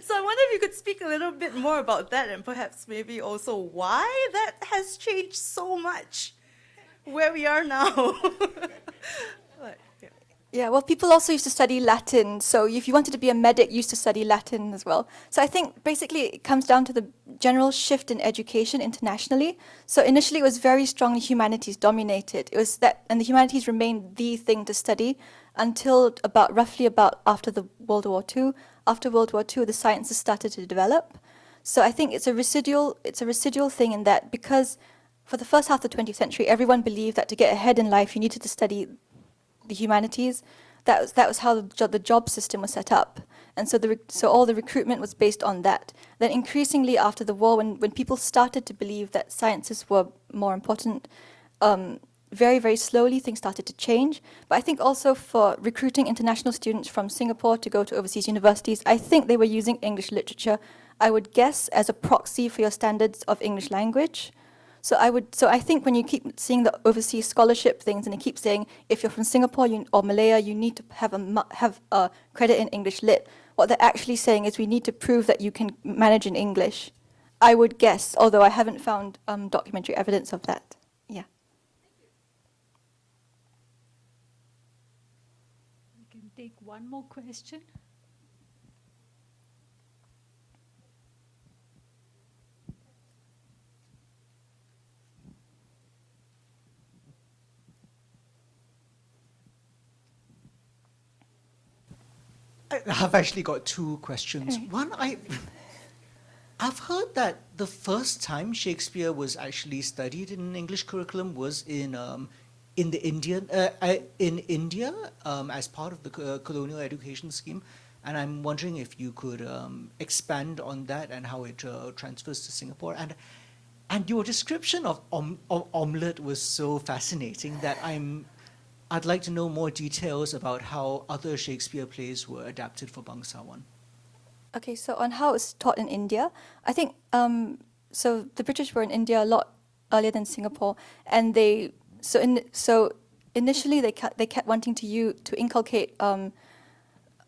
so I wonder if you could speak a little bit more about that, and perhaps maybe also why that has changed so much where we are now. Yeah, well, people also used to study Latin, so if you wanted to be a medic, you used to study Latin as well. So I think basically it comes down to the general shift in education internationally. So initially it was very strongly humanities dominated. It was that, and the humanities remained the thing to study until roughly about after the World War II. After World War II, the sciences started to develop. So I think it's a residual thing in that, because for the first half of the 20th century, everyone believed that to get ahead in life, you needed to study the humanities. That was how the job system was set up, and so all the recruitment was based on that. Then increasingly after the war, when people started to believe that sciences were more important, very, very slowly things started to change. But I think also for recruiting international students from Singapore to go to overseas universities, I think they were using English literature, I would guess, as a proxy for your standards of English language. So I think when you keep seeing the overseas scholarship things, and they keep saying if you're from Singapore or Malaya, you need to have a credit in English lit. What they're actually saying is we need to prove that you can manage in English. I would guess, although I haven't found documentary evidence of that. Yeah. We can take one more question. I've actually got two questions. One, I've heard that the first time Shakespeare was actually studied in an English curriculum was in India as part of the colonial education scheme, and I'm wondering if you could expand on that and how it transfers to Singapore. And your description of omelette was so fascinating that I'd like to know more details about how other Shakespeare plays were adapted for Bangsawan. Okay, so on how it's taught in India, I think so the British were in India a lot earlier than Singapore, and initially they kept wanting to inculcate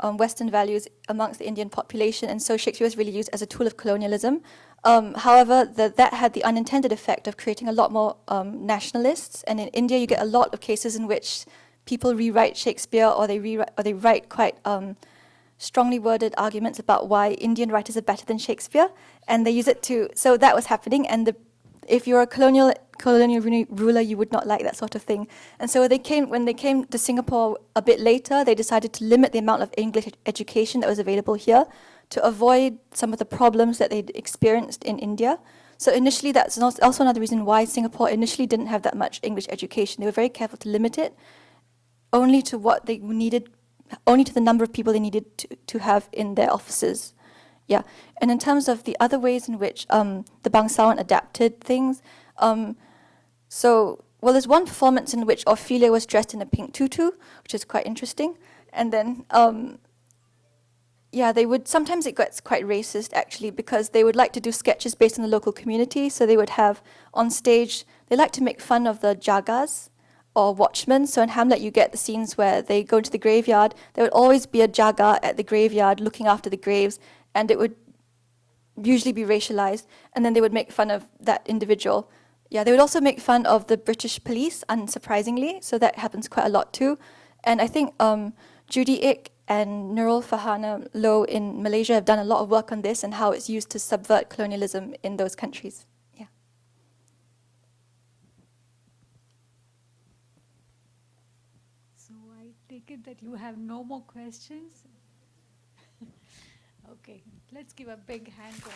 Western values amongst the Indian population, and so Shakespeare was really used as a tool of colonialism. However, that had the unintended effect of creating a lot more nationalists, and in India you get a lot of cases in which people rewrite Shakespeare, or they write quite strongly worded arguments about why Indian writers are better than Shakespeare, and they use it to. So that was happening, and if you're a colonial ruler, you would not like that sort of thing. And so when they came to Singapore a bit later, they decided to limit the amount of English education that was available here to avoid some of the problems that they'd experienced in India. So initially, that's also another reason why Singapore initially didn't have that much English education. They were very careful to limit it only to what they needed, only to the number of people they needed to have in their offices. Yeah, and in terms of the other ways in which the Bangsawan adapted things, there's one performance in which Ophelia was dressed in a pink tutu, which is quite interesting, and then sometimes it gets quite racist actually, because they would like to do sketches based on the local community. So they would have on stage, they like to make fun of the jagas or watchmen. So in Hamlet, you get the scenes where they go to the graveyard. There would always be a jaga at the graveyard looking after the graves, and it would usually be racialized. And then they would make fun of that individual. Yeah, they would also make fun of the British police, unsurprisingly. So that happens quite a lot too. And I think Judy Ick and Nurul Fahana Low in Malaysia have done a lot of work on this and how it's used to subvert colonialism in those countries. Yeah. So I take it that you have no more questions? Okay, let's give a big hand to them.